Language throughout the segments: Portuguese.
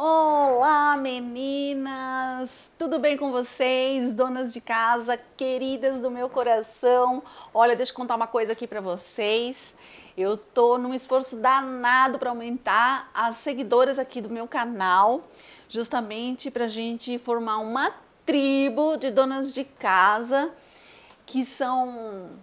Olá, meninas! Tudo bem com vocês, donas de casa, queridas do meu coração? Olha, deixa eu contar uma coisa aqui pra vocês. Eu tô num esforço danado para aumentar as seguidoras aqui do meu canal, justamente pra gente formar uma tribo de donas de casa que são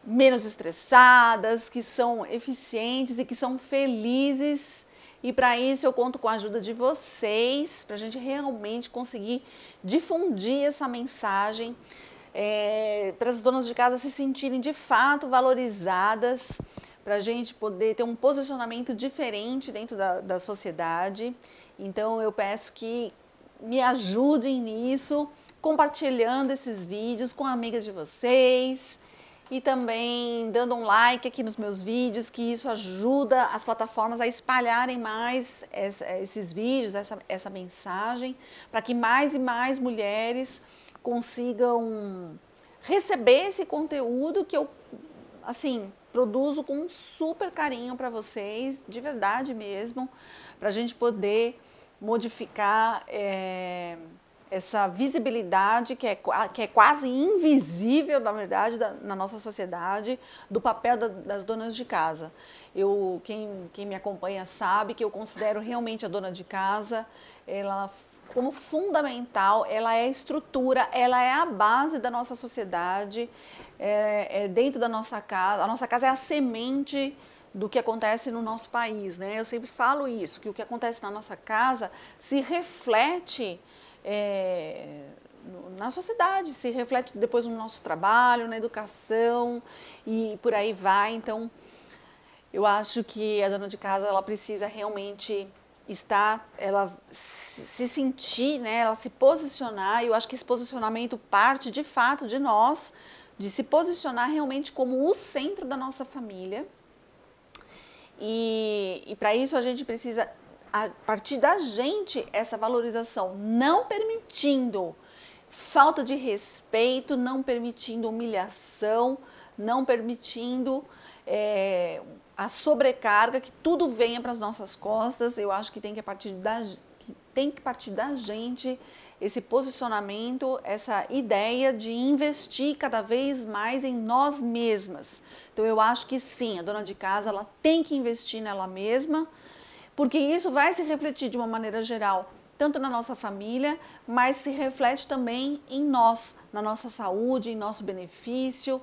menos estressadas, que são eficientes e que são felizes. E para isso eu conto com a ajuda de vocês, para a gente realmente conseguir difundir essa mensagem, para as donas de casa se sentirem de fato valorizadas, para a gente poder ter um posicionamento diferente dentro da sociedade. Então eu peço que me ajudem nisso, compartilhando esses vídeos com amigas de vocês, e também dando um like aqui nos meus vídeos, que isso ajuda as plataformas a espalharem mais esses vídeos, essa mensagem, para que mais e mais mulheres consigam receber esse conteúdo que eu, assim, produzo com um super carinho para vocês, de verdade mesmo, para a gente poder modificar essa visibilidade que é quase invisível, na verdade, na nossa sociedade, do papel das donas de casa. Quem me acompanha sabe que eu considero realmente a dona de casa, ela como fundamental, ela é a estrutura, ela é a base da nossa sociedade, dentro da nossa casa. A nossa casa é a semente do que acontece no nosso país, né? Eu sempre falo isso, que o que acontece na nossa casa se reflete na sociedade, se reflete depois no nosso trabalho, na educação e por aí vai. Então, eu acho que a dona de casa, ela precisa realmente ela se sentir, né, ela se posicionar, e eu acho que esse posicionamento parte de fato de nós, de se posicionar realmente como o centro da nossa família. E para isso a gente precisa, a partir da gente, essa valorização, não permitindo falta de respeito, não permitindo humilhação, não permitindo a sobrecarga, que tudo venha para as nossas costas. Eu acho que tem que partir da gente esse posicionamento, essa ideia de investir cada vez mais em nós mesmas. Então eu acho que sim, a dona de casa, ela tem que investir nela mesma, porque isso vai se refletir de uma maneira geral, tanto na nossa família, mas se reflete também em nós, na nossa saúde, em nosso benefício,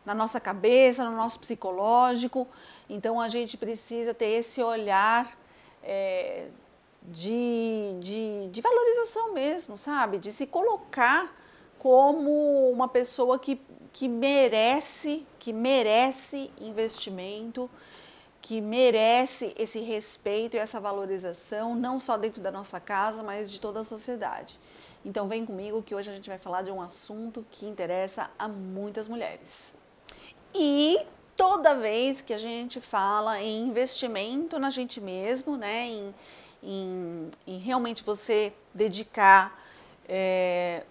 na nossa cabeça, no nosso psicológico. Então a gente precisa ter esse olhar de valorização mesmo, sabe? De se colocar como uma pessoa que merece investimento, que merece esse respeito e essa valorização, não só dentro da nossa casa, mas de toda a sociedade. Então vem comigo que hoje a gente vai falar de um assunto que interessa a muitas mulheres. E toda vez que a gente fala em investimento na gente mesmo, né, em realmente você dedicar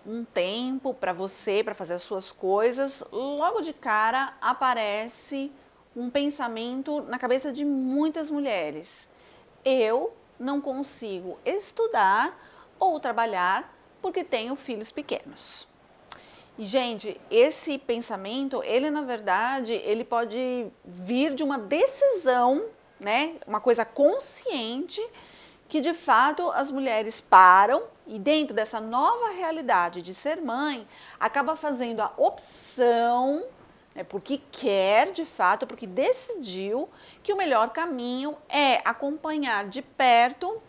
um tempo para você, para fazer as suas coisas, logo de cara aparece um pensamento na cabeça de muitas mulheres: eu não consigo estudar ou trabalhar porque tenho filhos pequenos. E, gente, esse pensamento, ele na verdade, ele pode vir de uma decisão, né? Uma coisa consciente, que de fato as mulheres param e, dentro dessa nova realidade de ser mãe, acaba fazendo a opção, né, porque quer de fato, porque decidiu que o melhor caminho é acompanhar de perto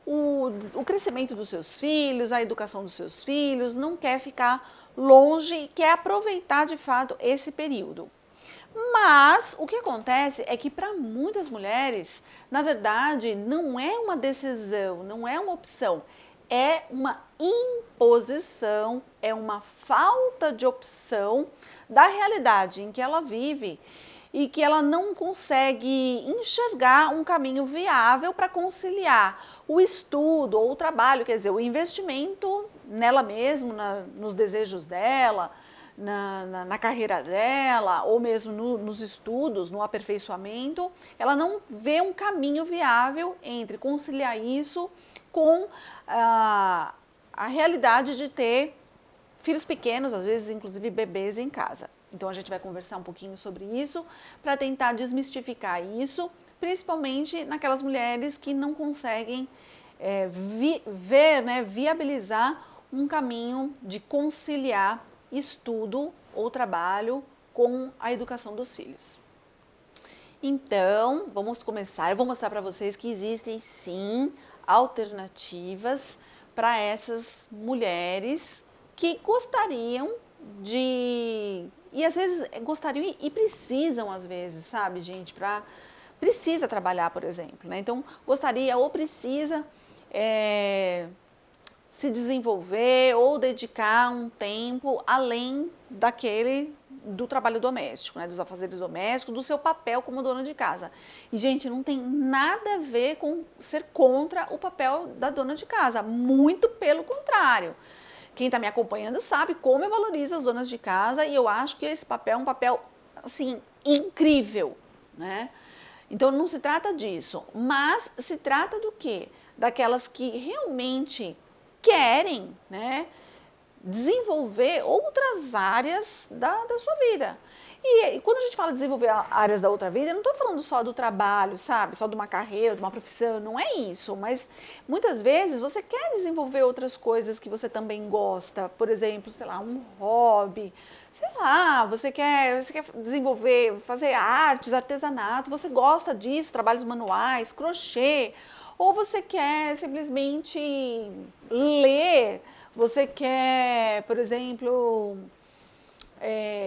o crescimento dos seus filhos, a educação dos seus filhos, não quer ficar longe, quer aproveitar de fato esse período. Mas o que acontece é que para muitas mulheres, na verdade, não é uma decisão, não é uma opção, é uma imposição, é uma falta de opção da realidade em que ela vive e que ela não consegue enxergar um caminho viável para conciliar o estudo ou o trabalho, quer dizer, o investimento nela mesma, nos desejos dela, na carreira dela, ou mesmo nos estudos, no aperfeiçoamento, ela não vê um caminho viável entre conciliar isso com a realidade de ter filhos pequenos, às vezes inclusive bebês em casa. Então a gente vai conversar um pouquinho sobre isso para tentar desmistificar isso, principalmente naquelas mulheres que não conseguem viabilizar um caminho de conciliar estudo ou trabalho com a educação dos filhos. Então, vamos começar. Eu vou mostrar para vocês que existem sim alternativas para essas mulheres que gostariam de... E às vezes gostariam e precisam, às vezes, sabe, gente, precisa trabalhar, por exemplo, né? Então, gostaria ou precisa se desenvolver ou dedicar um tempo além do trabalho doméstico, né, dos afazeres domésticos, do seu papel como dona de casa. E, gente, não tem nada a ver com ser contra o papel da dona de casa, muito pelo contrário. Quem está me acompanhando sabe como eu valorizo as donas de casa e eu acho que esse papel é um papel, assim, incrível, né? Então, não se trata disso, mas se trata do quê? Daquelas que realmente querem, né, desenvolver outras áreas da sua vida. E quando a gente fala de desenvolver áreas da outra vida, eu não estou falando só do trabalho, sabe? Só de uma carreira, de uma profissão, não é isso. Mas muitas vezes você quer desenvolver outras coisas que você também gosta. Por exemplo, sei lá, um hobby. Sei lá, você quer desenvolver, fazer artes, artesanato, você gosta disso, trabalhos manuais, crochê. Ou você quer simplesmente ler, você quer, por exemplo,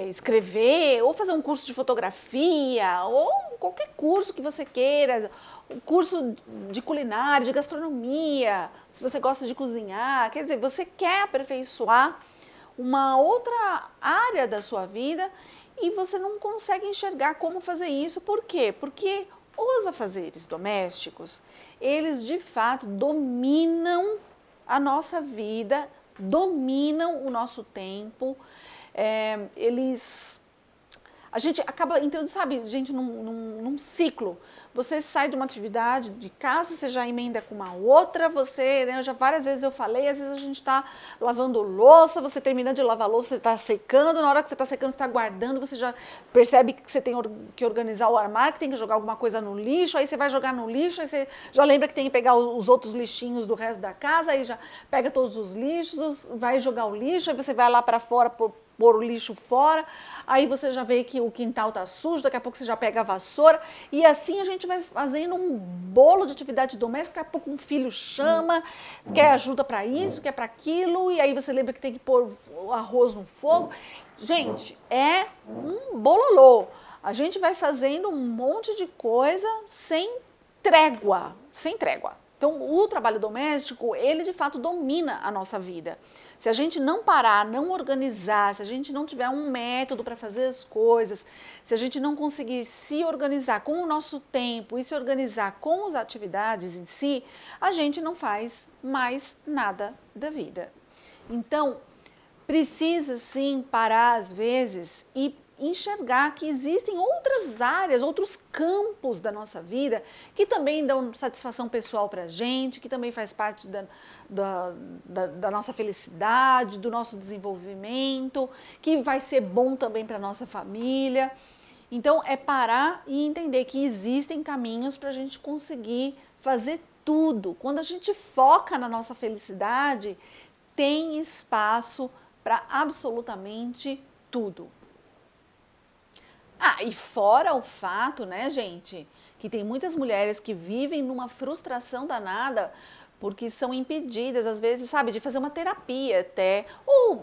escrever, ou fazer um curso de fotografia, ou qualquer curso que você queira, um curso de culinária, de gastronomia, se você gosta de cozinhar, quer dizer, você quer aperfeiçoar uma outra área da sua vida e você não consegue enxergar como fazer isso. Por quê? Porque os afazeres domésticos, eles de fato dominam a nossa vida, dominam o nosso tempo, a gente acaba entrando, sabe, gente, num ciclo. Você sai de uma atividade de casa, você já emenda com uma outra, né, já várias vezes eu falei, às vezes a gente está lavando louça, você termina de lavar louça, você está secando, na hora que você está secando, você está guardando, você já percebe que você tem que organizar o armário, que tem que jogar alguma coisa no lixo, aí você vai jogar no lixo, aí você já lembra que tem que pegar os outros lixinhos do resto da casa, aí já pega todos os lixos, vai jogar o lixo, aí você vai lá para fora pôr o lixo fora, aí você já vê que o quintal tá sujo, daqui a pouco você já pega a vassoura, e assim a gente vai fazendo um bolo de atividade doméstica, daqui a pouco um filho chama, quer ajuda para isso, quer para aquilo, e aí você lembra que tem que pôr o arroz no fogo. Gente, é um bololô. A gente vai fazendo um monte de coisa sem trégua, sem trégua. Então, o trabalho doméstico, ele de fato domina a nossa vida. Se a gente não parar, não organizar, se a gente não tiver um método para fazer as coisas, se a gente não conseguir se organizar com o nosso tempo e se organizar com as atividades em si, a gente não faz mais nada da vida. Então, precisa sim parar às vezes e enxergar que existem outras áreas, outros campos da nossa vida que também dão satisfação pessoal para a gente, que também faz parte da nossa felicidade, do nosso desenvolvimento, que vai ser bom também para a nossa família. Então, é parar e entender que existem caminhos para a gente conseguir fazer tudo. Quando a gente foca na nossa felicidade, tem espaço para absolutamente tudo. E fora o fato, né, gente, que tem muitas mulheres que vivem numa frustração danada porque são impedidas, às vezes, sabe, de fazer uma terapia até,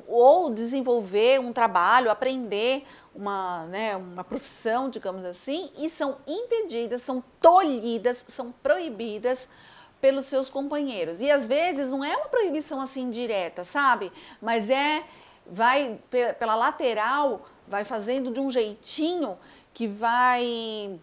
ou desenvolver um trabalho, aprender uma profissão, digamos assim, e são impedidas, são tolhidas, são proibidas pelos seus companheiros. E às vezes não é uma proibição assim direta, sabe? Mas vai pela lateral, vai fazendo de um jeitinho que vai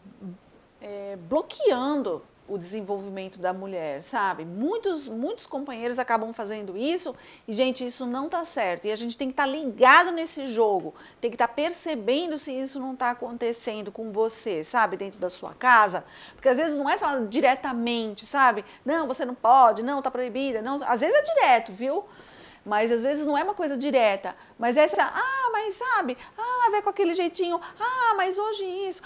bloqueando o desenvolvimento da mulher, sabe? Muitos companheiros acabam fazendo isso e, gente, isso não tá certo. E a gente tem que estar ligado nesse jogo, tem que estar percebendo se isso não tá acontecendo com você, sabe? Dentro da sua casa. Porque às vezes não é falado diretamente, sabe? Não, você não pode, não, tá proibida, não. Às vezes é direto, viu? Mas às vezes não é uma coisa direta, mas essa, mas sabe, vai com aquele jeitinho, mas hoje isso,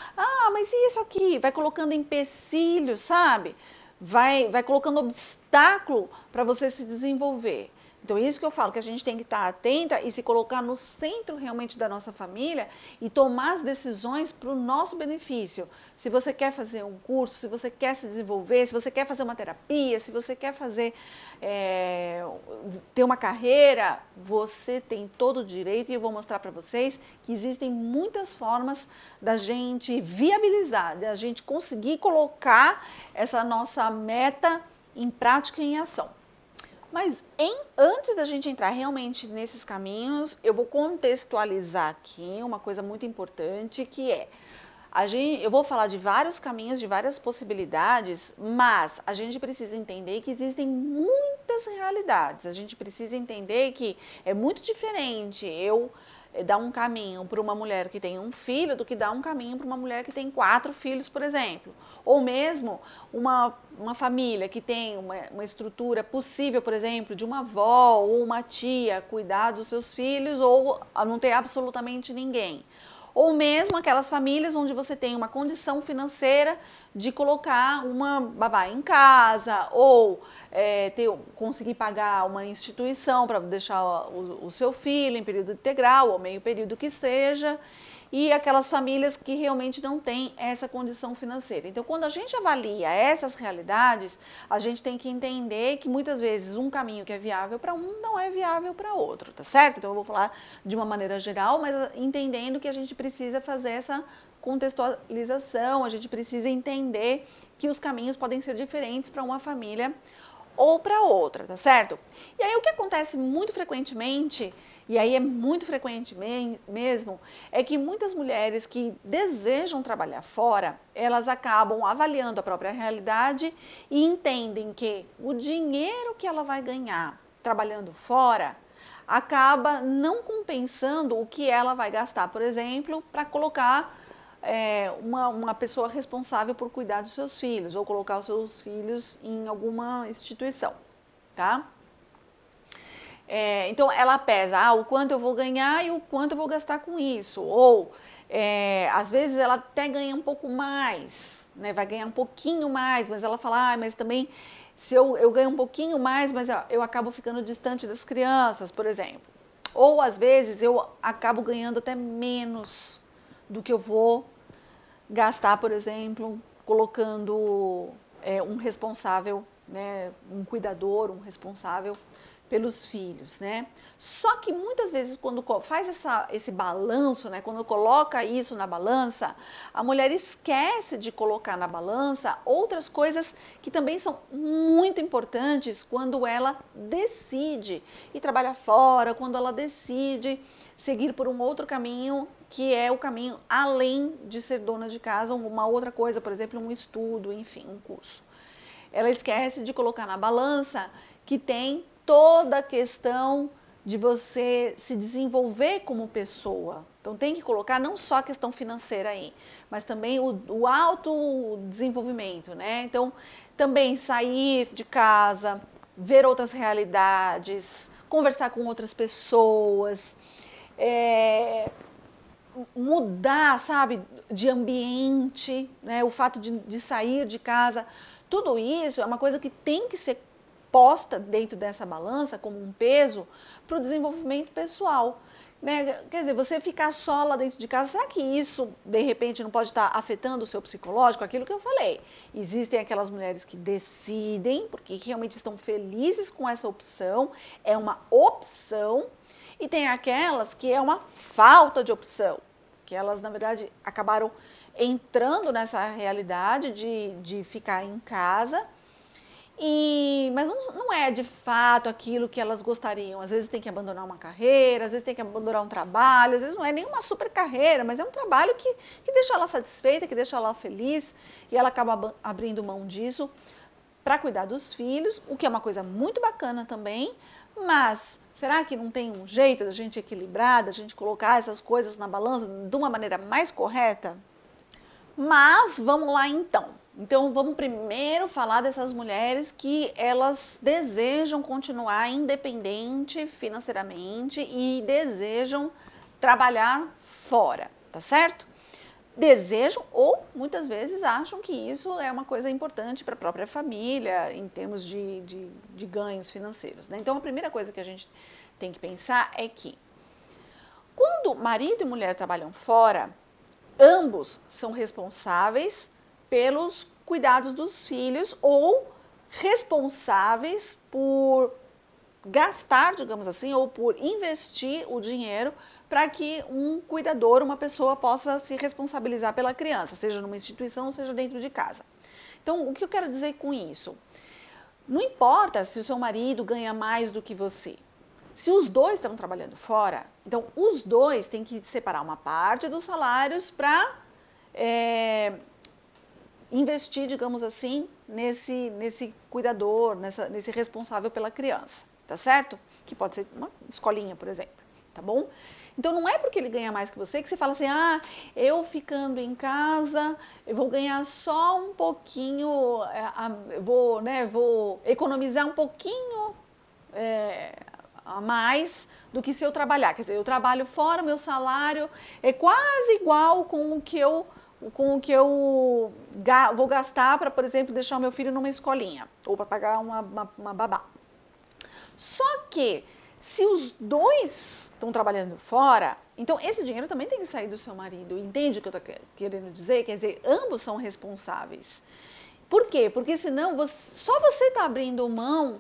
mas isso aqui, vai colocando empecilhos, sabe? Vai colocando obstáculo para você se desenvolver. Então, isso que eu falo, que a gente tem que estar atenta e se colocar no centro realmente da nossa família e tomar as decisões para o nosso benefício. Se você quer fazer um curso, se você quer se desenvolver, se você quer fazer uma terapia, se você quer fazer, ter uma carreira, você tem todo o direito e eu vou mostrar para vocês que existem muitas formas da gente viabilizar, da gente conseguir colocar essa nossa meta em prática e em ação. Mas antes da gente entrar realmente nesses caminhos, eu vou contextualizar aqui uma coisa muito importante, que é, eu vou falar de vários caminhos, de várias possibilidades, mas a gente precisa entender que existem muitas realidades. A gente precisa entender que é muito diferente eu dar um caminho para uma mulher que tem um filho do que dar um caminho para uma mulher que tem 4 filhos, por exemplo. Ou mesmo uma família que tem uma estrutura possível, por exemplo, de uma avó ou uma tia cuidar dos seus filhos ou não ter absolutamente ninguém. Ou mesmo aquelas famílias onde você tem uma condição financeira de colocar uma babá em casa ou conseguir pagar uma instituição para deixar o seu filho em período integral ou meio período que seja, e aquelas famílias que realmente não têm essa condição financeira. Então, quando a gente avalia essas realidades, a gente tem que entender que muitas vezes um caminho que é viável para um não é viável para outro, tá certo? Então, eu vou falar de uma maneira geral, mas entendendo que a gente precisa fazer essa contextualização, a gente precisa entender que os caminhos podem ser diferentes para uma família ou para outra, tá certo? E aí o que acontece muito frequentemente, e aí é muito frequente mesmo, é que muitas mulheres que desejam trabalhar fora, elas acabam avaliando a própria realidade e entendem que o dinheiro que ela vai ganhar trabalhando fora acaba não compensando o que ela vai gastar, por exemplo, para colocar uma pessoa responsável por cuidar dos seus filhos ou colocar os seus filhos em alguma instituição, tá? Então, ela pesa o quanto eu vou ganhar e o quanto eu vou gastar com isso. Ou, às vezes, ela até ganha um pouco mais, né? Vai ganhar um pouquinho mais, mas ela fala, mas também, se eu ganho um pouquinho mais, mas eu acabo ficando distante das crianças, por exemplo. Ou, às vezes, eu acabo ganhando até menos do que eu vou gastar, por exemplo, colocando um responsável, né? Um cuidador, um responsável pelos filhos, né? Só que muitas vezes quando faz esse balanço, né? Quando coloca isso na balança, a mulher esquece de colocar na balança outras coisas que também são muito importantes quando ela decide ir trabalhar fora, quando ela decide seguir por um outro caminho, que é o caminho além de ser dona de casa, uma outra coisa, por exemplo, um estudo, enfim, um curso. Ela esquece de colocar na balança que tem toda a questão de você se desenvolver como pessoa. Então tem que colocar não só a questão financeira aí, mas também o autodesenvolvimento, né? Então também sair de casa, ver outras realidades, conversar com outras pessoas, mudar, sabe, de ambiente, né? O fato de sair de casa, tudo isso é uma coisa que tem que ser posta dentro dessa balança como um peso para o desenvolvimento pessoal, né? Quer dizer, você ficar só lá dentro de casa, será que isso de repente não pode estar afetando o seu psicológico? Aquilo que eu falei, existem aquelas mulheres que decidem porque realmente estão felizes com essa opção, é uma opção, e tem aquelas que é uma falta de opção, que elas na verdade acabaram entrando nessa realidade de ficar em casa. Mas não é de fato aquilo que elas gostariam. Às vezes tem que abandonar uma carreira, às vezes tem que abandonar um trabalho, às vezes não é nenhuma super carreira, mas é um trabalho que deixa ela satisfeita, que deixa ela feliz, e ela acaba abrindo mão disso para cuidar dos filhos, o que é uma coisa muito bacana também. Mas será que não tem um jeito da gente equilibrar, da gente colocar essas coisas na balança de uma maneira mais correta? Mas vamos lá então. Então vamos primeiro falar dessas mulheres que elas desejam continuar independente financeiramente e desejam trabalhar fora, tá certo? Desejam ou muitas vezes acham que isso é uma coisa importante para a própria família em termos de ganhos financeiros, né? Então a primeira coisa que a gente tem que pensar é que quando marido e mulher trabalham fora, ambos são responsáveis pelos cuidados dos filhos ou responsáveis por gastar, digamos assim, ou por investir o dinheiro para que um cuidador, uma pessoa possa se responsabilizar pela criança, seja numa instituição, seja dentro de casa. Então, o que eu quero dizer com isso? Não importa se o seu marido ganha mais do que você. Se os dois estão trabalhando fora, então os dois têm que separar uma parte dos salários para investir, digamos assim, nesse cuidador, nesse responsável pela criança, tá certo? Que pode ser uma escolinha, por exemplo, tá bom? Então não é porque ele ganha mais que você fala assim, eu ficando em casa, eu vou ganhar só um pouquinho, vou economizar um pouquinho a mais do que se eu trabalhar. Quer dizer, eu trabalho fora, meu salário é quase igual com o que eu vou gastar para, por exemplo, deixar o meu filho numa escolinha ou para pagar uma babá. Só que se os dois estão trabalhando fora, então esse dinheiro também tem que sair do seu marido. Entende o que eu estou querendo dizer? Quer dizer, ambos são responsáveis. Por quê? Porque senão só você está abrindo mão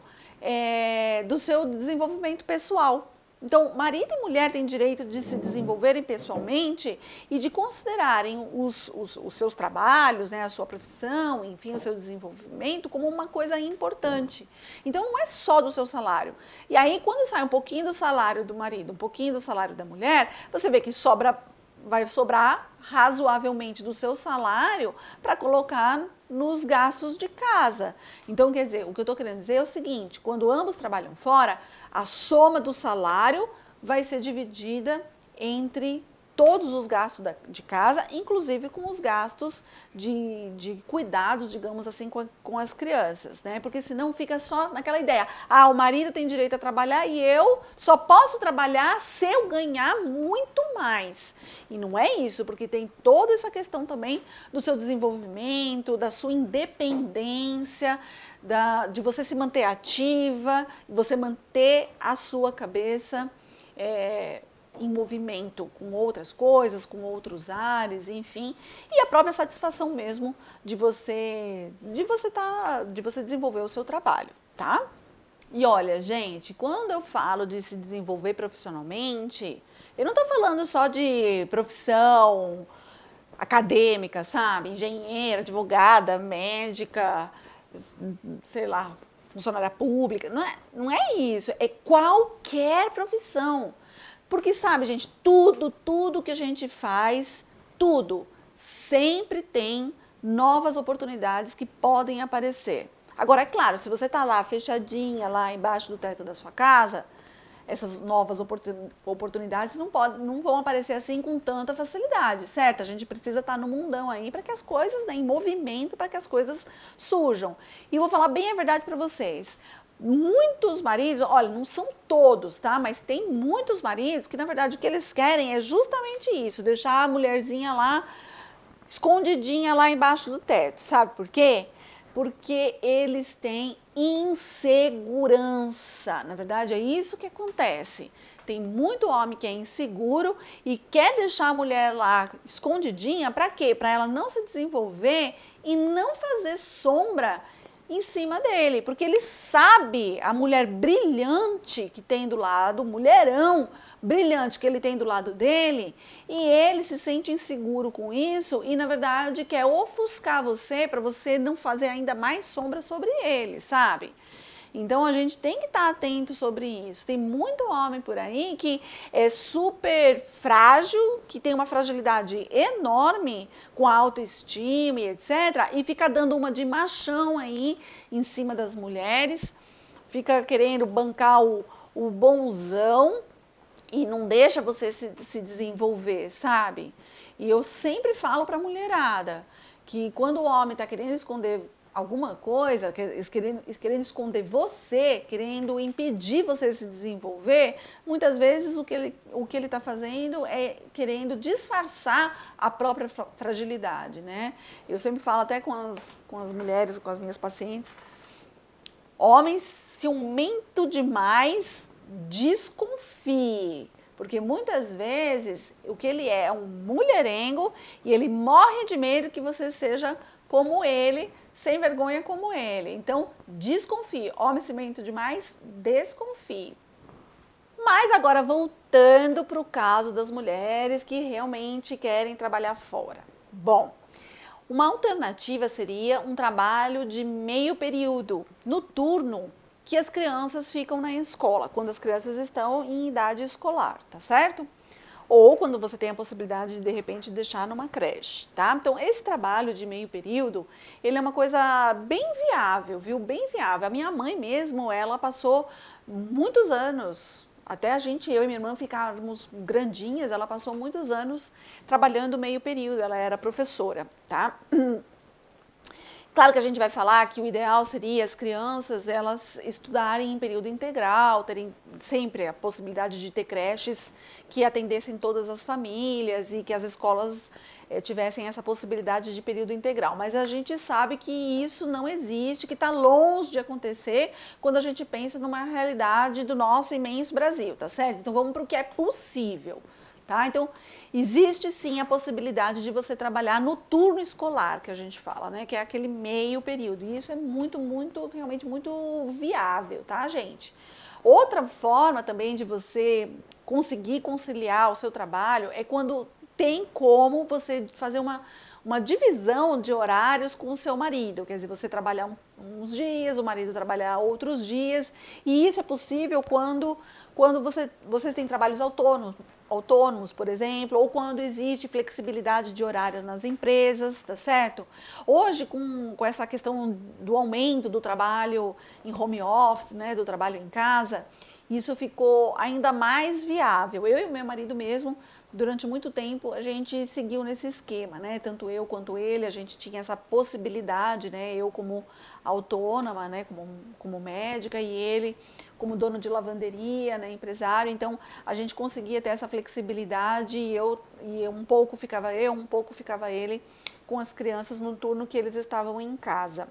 do seu desenvolvimento pessoal. Então, marido e mulher têm direito de se desenvolverem pessoalmente e de considerarem os seus trabalhos, né, a sua profissão, enfim, o seu desenvolvimento como uma coisa importante. Então, não é só do seu salário. E aí, quando sai um pouquinho do salário do marido, um pouquinho do salário da mulher, você vê que vai sobrar razoavelmente do seu salário para colocar nos gastos de casa. Então, quer dizer, o que eu estou querendo dizer é o seguinte, quando ambos trabalham fora, a soma do salário vai ser dividida entre todos os gastos de casa, inclusive com os gastos de cuidados, digamos assim, com as crianças, né? Porque senão fica só naquela ideia, o marido tem direito a trabalhar e eu só posso trabalhar se eu ganhar muito mais. E não é isso, porque tem toda essa questão também do seu desenvolvimento, da sua independência, de você se manter ativa, você manter a sua cabeça em movimento com outras coisas, com outros ares, enfim, e a própria satisfação mesmo de você desenvolver o seu trabalho, tá? E olha, gente, quando eu falo de se desenvolver profissionalmente, eu não estou falando só de profissão acadêmica, sabe? Engenheira, advogada, médica, sei lá, funcionária pública. Não é isso, é qualquer profissão. Porque, sabe, gente, tudo que a gente faz, tudo, sempre tem novas oportunidades que podem aparecer. Agora, é claro, se você está lá fechadinha, lá embaixo do teto da sua casa, essas novas oportunidades não vão aparecer assim com tanta facilidade, certo? A gente precisa estar no mundão aí para que as coisas, né, em movimento, para que as coisas surjam. E eu vou falar bem a verdade para vocês. Muitos maridos, olha, não são todos, tá? Mas tem muitos maridos que, na verdade, o que eles querem é justamente isso, deixar a mulherzinha lá, escondidinha lá embaixo do teto, sabe por quê? Porque eles têm insegurança. Na verdade, é isso que acontece. Tem muito homem que é inseguro e quer deixar a mulher lá escondidinha, para quê? Para ela não se desenvolver e não fazer sombra em cima dele, porque ele sabe a mulher brilhante que tem do lado, o mulherão brilhante que ele tem do lado dele, e ele se sente inseguro com isso e na verdade quer ofuscar você para você não fazer ainda mais sombra sobre ele, sabe? Então a gente tem que estar atento sobre isso. Tem muito homem por aí que é super frágil, que tem uma fragilidade enorme com a autoestima e etc. E fica dando uma de machão aí em cima das mulheres, fica querendo bancar o bonzão e não deixa você se desenvolver, sabe? E eu sempre falo para a mulherada que quando o homem está querendo esconder alguma coisa, querendo esconder você, querendo impedir você de se desenvolver, muitas vezes o que ele está fazendo é querendo disfarçar a própria fragilidade, né? Eu sempre falo até com as mulheres, com as minhas pacientes, homens ciumento demais, desconfie. Porque muitas vezes o que ele é um mulherengo e ele morre de medo que você seja como ele, sem vergonha como ele. Então, desconfie. Homem ciumento demais, desconfie. Mas agora voltando para o caso das mulheres que realmente querem trabalhar fora. Bom, uma alternativa seria um trabalho de meio período, noturno, que as crianças ficam na escola, quando as crianças estão em idade escolar, tá certo? Ou quando você tem a possibilidade de repente deixar numa creche, tá? Então esse trabalho de meio período, ele é uma coisa bem viável, viu? Bem viável. A minha mãe mesmo, ela passou muitos anos, até eu e minha irmã ficarmos grandinhas, ela passou muitos anos trabalhando meio período, ela era professora, tá? Claro que a gente vai falar que o ideal seria as crianças elas estudarem em período integral, terem sempre a possibilidade de ter creches que atendessem todas as famílias e que as escolas tivessem essa possibilidade de período integral. Mas a gente sabe que isso não existe, que está longe de acontecer quando a gente pensa numa realidade do nosso imenso Brasil, tá certo? Então vamos para o que é possível. Tá? Então, existe sim a possibilidade de você trabalhar no turno escolar, que a gente fala, né? Que é aquele meio período. E isso é realmente muito viável, tá, gente? Outra forma também de você conseguir conciliar o seu trabalho é quando tem como você fazer uma divisão de horários com o seu marido. Quer dizer, você trabalhar uns dias, o marido trabalhar outros dias. E isso é possível quando vocês têm trabalhos autônomos, por exemplo, ou quando existe flexibilidade de horário nas empresas, tá certo? Hoje, com essa questão do aumento do trabalho em home office, né, do trabalho em casa, isso ficou ainda mais viável. Eu e o meu marido mesmo, durante muito tempo, a gente seguiu nesse esquema, né? Tanto eu quanto ele, a gente tinha essa possibilidade, né? Eu como autônoma, né? Como médica e ele como dono de lavanderia, né? Empresário. Então, a gente conseguia ter essa flexibilidade e um pouco ficava ele com as crianças no turno que eles estavam em casa.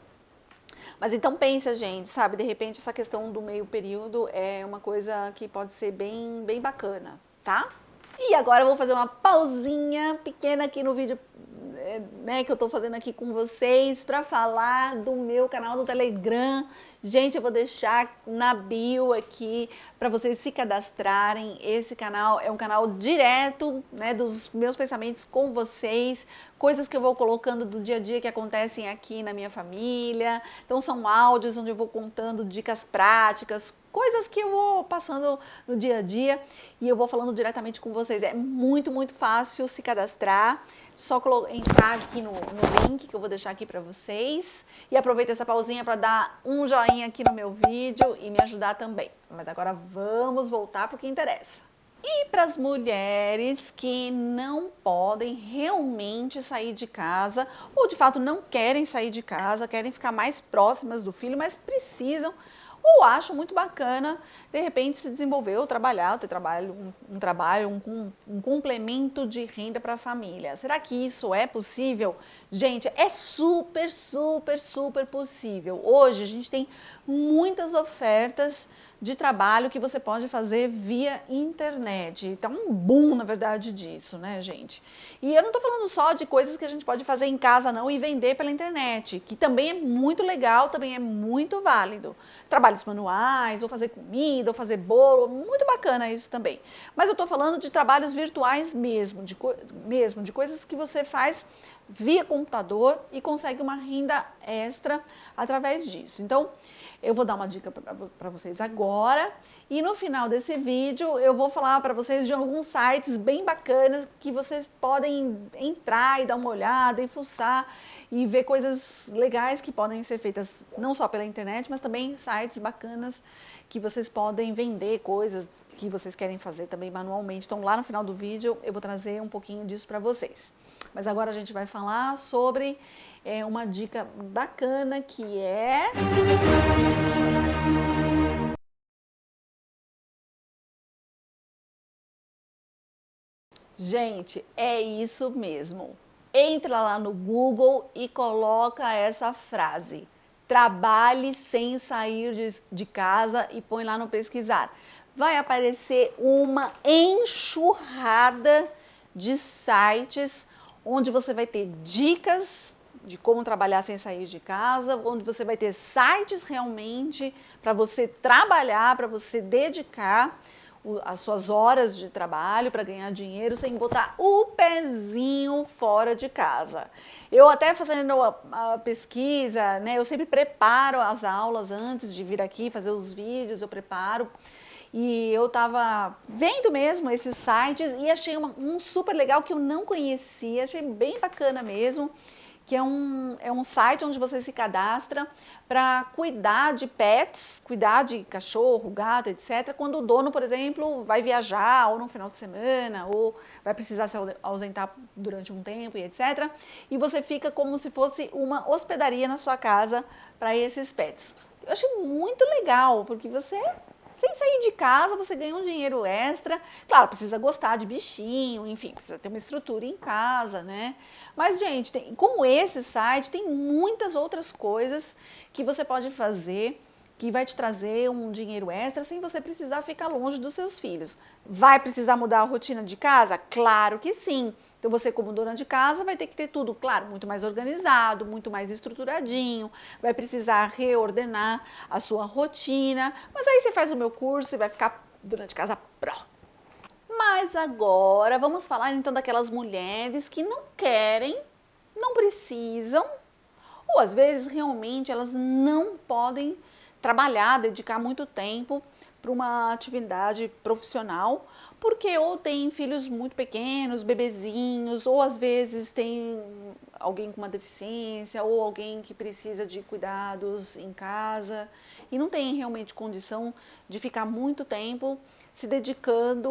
Mas então pensa, gente, sabe, de repente essa questão do meio período é uma coisa que pode ser bem bacana, tá? E agora eu vou fazer uma pausinha pequena aqui no vídeo, né, que eu tô fazendo aqui com vocês para falar do meu canal do Telegram. Gente, eu vou deixar na bio aqui para vocês se cadastrarem. Esse canal é um canal direto, né, dos meus pensamentos com vocês, coisas que eu vou colocando do dia a dia que acontecem aqui na minha família. Então são áudios onde eu vou contando dicas práticas, coisas que eu vou passando no dia a dia e eu vou falando diretamente com vocês. É muito fácil se cadastrar. Só entrar aqui no link que eu vou deixar aqui para vocês. E aproveita essa pausinha para dar um joinha aqui no meu vídeo e me ajudar também. Mas agora vamos voltar para o que interessa. E para as mulheres que não podem realmente sair de casa, ou de fato não querem sair de casa, querem ficar mais próximas do filho, mas precisam ou acho muito bacana, de repente, se desenvolver ou trabalhar, ter trabalho, um trabalho, um complemento de renda para a família. Será que isso é possível? Gente, é super, super, super possível. Hoje a gente tem muitas ofertas de trabalho que você pode fazer via internet. Então, um boom, na verdade, disso, né, gente? E eu não estou falando só de coisas que a gente pode fazer em casa, não, e vender pela internet, que também é muito legal, também é muito válido. Trabalhos manuais, ou fazer comida, ou fazer bolo, muito bacana isso também. Mas eu estou falando de trabalhos virtuais mesmo, de coisas que você faz via computador e consegue uma renda extra através disso. Então, eu vou dar uma dica para vocês agora e no final desse vídeo eu vou falar para vocês de alguns sites bem bacanas que vocês podem entrar e dar uma olhada e fuçar e ver coisas legais que podem ser feitas não só pela internet, mas também sites bacanas que vocês podem vender coisas que vocês querem fazer também manualmente. Então lá no final do vídeo eu vou trazer um pouquinho disso para vocês. Mas agora a gente vai falar sobre uma dica bacana que é... Gente, é isso mesmo. Entra lá no Google e coloca essa frase. Trabalhe sem sair de casa e põe lá no pesquisar. Vai aparecer uma enxurrada de sites onde você vai ter dicas de como trabalhar sem sair de casa, onde você vai ter sites realmente para você trabalhar, para você dedicar as suas horas de trabalho para ganhar dinheiro sem botar o pezinho fora de casa. Eu até fazendo a pesquisa, né, eu sempre preparo as aulas antes de vir aqui fazer os vídeos, eu preparo. E eu estava vendo mesmo esses sites e achei um super legal que eu não conhecia, achei bem bacana mesmo, que é um site onde você se cadastra para cuidar de pets, cuidar de cachorro, gato, etc. Quando o dono, por exemplo, vai viajar ou no final de semana ou vai precisar se ausentar durante um tempo e etc. E você fica como se fosse uma hospedaria na sua casa para esses pets. Eu achei muito legal, porque você... sem sair de casa, você ganha um dinheiro extra. Claro, precisa gostar de bichinho, enfim, precisa ter uma estrutura em casa, né? Mas, gente, como esse site, tem muitas outras coisas que você pode fazer que vai te trazer um dinheiro extra sem você precisar ficar longe dos seus filhos. Vai precisar mudar a rotina de casa? Claro que sim. Então você, como dona de casa, vai ter que ter tudo, claro, muito mais organizado, muito mais estruturadinho, vai precisar reordenar a sua rotina, mas aí você faz o meu curso e vai ficar dona de casa pró. Mas agora vamos falar então daquelas mulheres que não querem, não precisam, ou às vezes realmente elas não podem trabalhar, dedicar muito tempo para uma atividade profissional, porque ou tem filhos muito pequenos, bebezinhos, ou às vezes tem alguém com uma deficiência, ou alguém que precisa de cuidados em casa e não tem realmente condição de ficar muito tempo se dedicando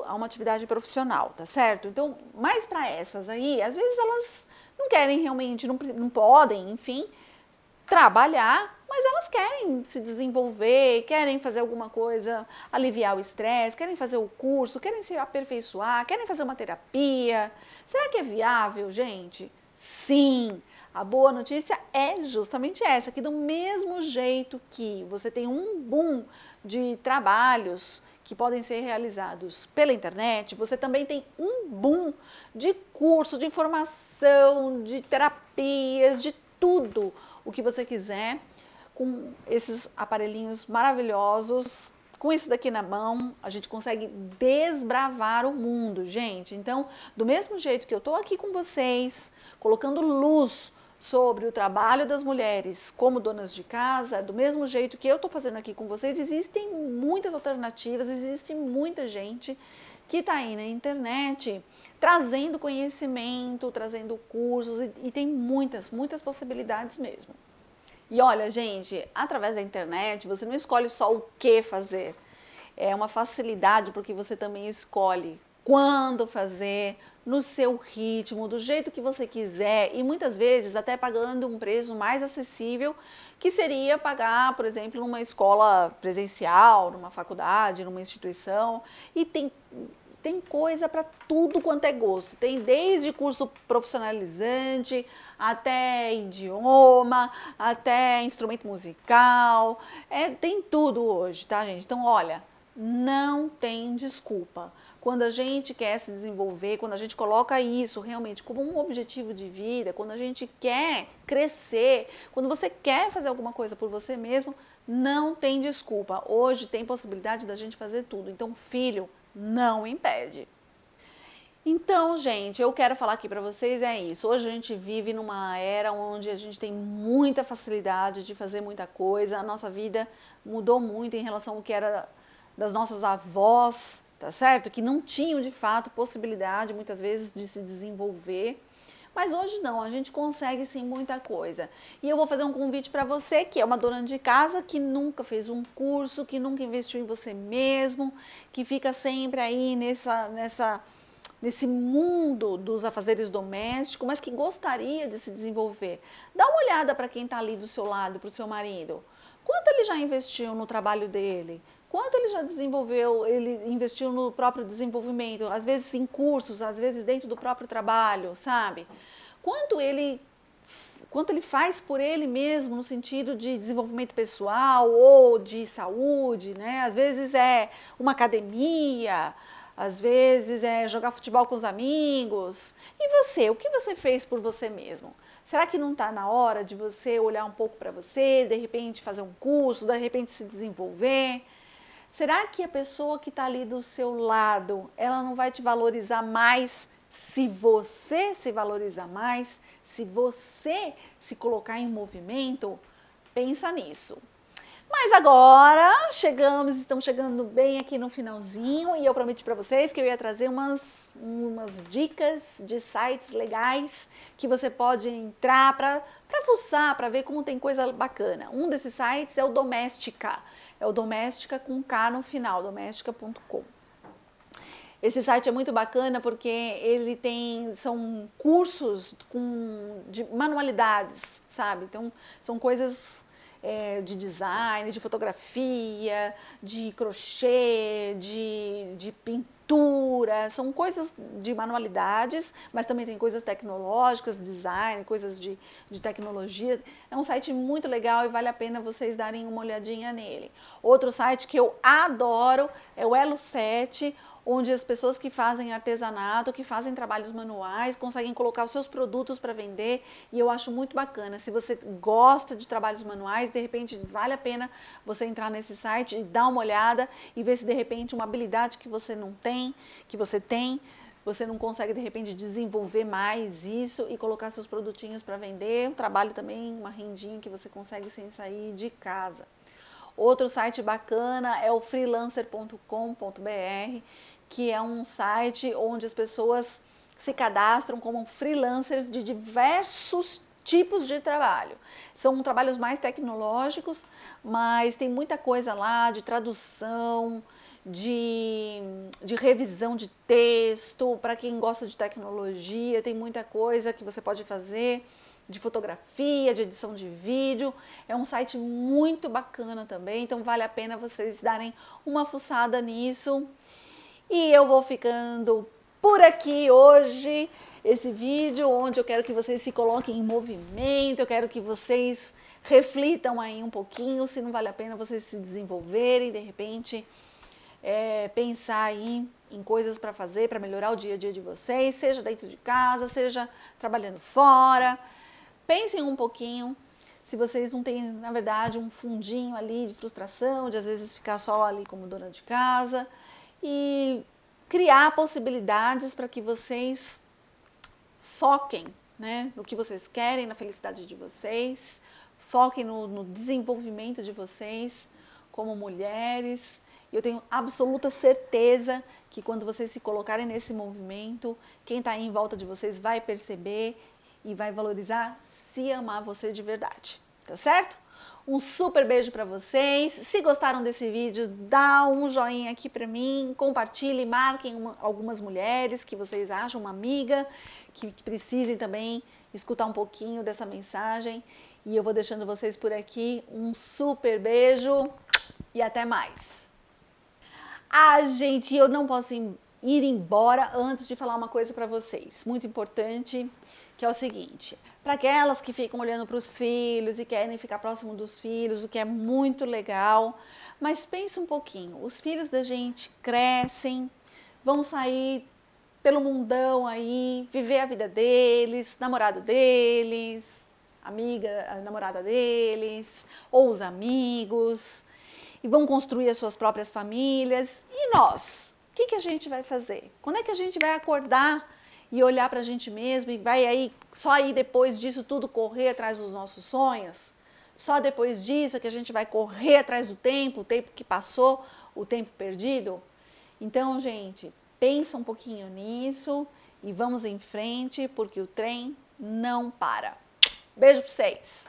a uma atividade profissional, tá certo? Então, mais para essas aí, às vezes elas não querem realmente, não podem, enfim, trabalhar, mas elas querem se desenvolver, querem fazer alguma coisa, aliviar o estresse, querem fazer o curso, querem se aperfeiçoar, querem fazer uma terapia. Será que é viável, gente? Sim! A boa notícia é justamente essa, que do mesmo jeito que você tem um boom de trabalhos que podem ser realizados pela internet, você também tem um boom de curso, de informação, de terapias, de tudo o que você quiser com esses aparelhinhos maravilhosos. Com isso daqui na mão, a gente consegue desbravar o mundo, gente. Então, do mesmo jeito que eu estou aqui com vocês, colocando luz sobre o trabalho das mulheres como donas de casa, do mesmo jeito que eu estou fazendo aqui com vocês, existem muitas alternativas, existe muita gente que está aí na internet trazendo conhecimento, trazendo cursos e tem muitas, muitas possibilidades mesmo. E olha, gente, através da internet você não escolhe só o que fazer, é uma facilidade porque você também escolhe quando fazer, no seu ritmo, do jeito que você quiser e muitas vezes até pagando um preço mais acessível, que seria pagar, por exemplo, numa escola presencial, numa faculdade, numa instituição. E tem coisa para tudo quanto é gosto. Tem desde curso profissionalizante, até idioma, até instrumento musical. Tem tudo hoje, tá, gente? Então, olha, não tem desculpa. Quando a gente quer se desenvolver, quando a gente coloca isso realmente como um objetivo de vida, quando a gente quer crescer, quando você quer fazer alguma coisa por você mesmo, não tem desculpa. Hoje tem possibilidade da gente fazer tudo. Então, filho, não impede. Então, gente, eu quero falar aqui para vocês isso. Hoje a gente vive numa era onde a gente tem muita facilidade de fazer muita coisa. A nossa vida mudou muito em relação ao que era das nossas avós, tá certo? Que não tinham de fato possibilidade muitas vezes de se desenvolver. Mas hoje não, a gente consegue sim muita coisa. E eu vou fazer um convite para você que é uma dona de casa, que nunca fez um curso, que nunca investiu em você mesmo, que fica sempre aí nesse mundo dos afazeres domésticos, mas que gostaria de se desenvolver. Dá uma olhada para quem está ali do seu lado, para o seu marido. Quanto ele já investiu no trabalho dele? Quanto ele já desenvolveu, ele investiu no próprio desenvolvimento, às vezes em cursos, às vezes dentro do próprio trabalho, sabe? Quanto ele faz por ele mesmo no sentido de desenvolvimento pessoal ou de saúde, né? Às vezes é uma academia, às vezes é jogar futebol com os amigos. E você, o que você fez por você mesmo? Será que não está na hora de você olhar um pouco para você, de repente fazer um curso, de repente se desenvolver? Será que a pessoa que está ali do seu lado, ela não vai te valorizar mais se você se valorizar mais, se você se colocar em movimento? Pensa nisso. Mas agora estamos chegando bem aqui no finalzinho e eu prometi para vocês que eu ia trazer umas dicas de sites legais que você pode entrar para fuçar, para ver como tem coisa bacana. Um desses sites é o Doméstica. É o Doméstica com K no final, doméstica.com. Esse site é muito bacana porque são cursos de manualidades, sabe? Então, são coisas de design, de fotografia, de crochê, de pintura, são coisas de manualidades, mas também tem coisas tecnológicas, design, coisas de tecnologia. É um site muito legal e vale a pena vocês darem uma olhadinha nele. Outro site que eu adoro é o Elo7, onde as pessoas que fazem artesanato, que fazem trabalhos manuais, conseguem colocar os seus produtos para vender e eu acho muito bacana. Se você gosta de trabalhos manuais, de repente vale a pena você entrar nesse site e dar uma olhada e ver se de repente uma habilidade que você não tem, que você tem, você não consegue de repente desenvolver mais isso e colocar seus produtinhos para vender. Um trabalho também, uma rendinha que você consegue sem sair de casa. Outro site bacana é o freelancer.com.br, que é um site onde as pessoas se cadastram como freelancers de diversos tipos de trabalho. São trabalhos mais tecnológicos, mas tem muita coisa lá de tradução, de revisão de texto. Para quem gosta de tecnologia, tem muita coisa que você pode fazer, de fotografia, de edição de vídeo. É um site muito bacana também, então vale a pena vocês darem uma fuçada nisso. E eu vou ficando por aqui hoje, esse vídeo onde eu quero que vocês se coloquem em movimento, eu quero que vocês reflitam aí um pouquinho se não vale a pena vocês se desenvolverem, de repente pensar aí em coisas para fazer, para melhorar o dia a dia de vocês, seja dentro de casa, seja trabalhando fora. Pensem um pouquinho se vocês não têm, na verdade, um fundinho ali de frustração, de às vezes ficar só ali como dona de casa, e criar possibilidades para que vocês foquem, né, no que vocês querem, na felicidade de vocês, foquem no desenvolvimento de vocês como mulheres. Eu tenho absoluta certeza que quando vocês se colocarem nesse movimento, quem está aí em volta de vocês vai perceber e vai valorizar, se amar você de verdade, tá certo? Um super beijo para vocês. Se gostaram desse vídeo, dá um joinha aqui para mim, compartilhe, marquem algumas mulheres que vocês acham, uma amiga que precisem também escutar um pouquinho dessa mensagem. E eu vou deixando vocês por aqui. Um super beijo e até mais. Ah, gente, eu não posso ir embora antes de falar uma coisa para vocês, muito importante, que é o seguinte: para aquelas que ficam olhando para os filhos e querem ficar próximo dos filhos, o que é muito legal, mas pense um pouquinho, os filhos da gente crescem, vão sair pelo mundão aí, viver a vida deles, namorado deles, amiga, a namorada deles, ou os amigos, e vão construir as suas próprias famílias. E nós? O que a gente vai fazer? Quando é que a gente vai acordar e olhar para a gente mesmo e vai aí, só aí depois disso tudo correr atrás dos nossos sonhos? Só depois disso é que a gente vai correr atrás do tempo, o tempo que passou, o tempo perdido? Então, gente, pensa um pouquinho nisso e vamos em frente, porque o trem não para. Beijo para vocês!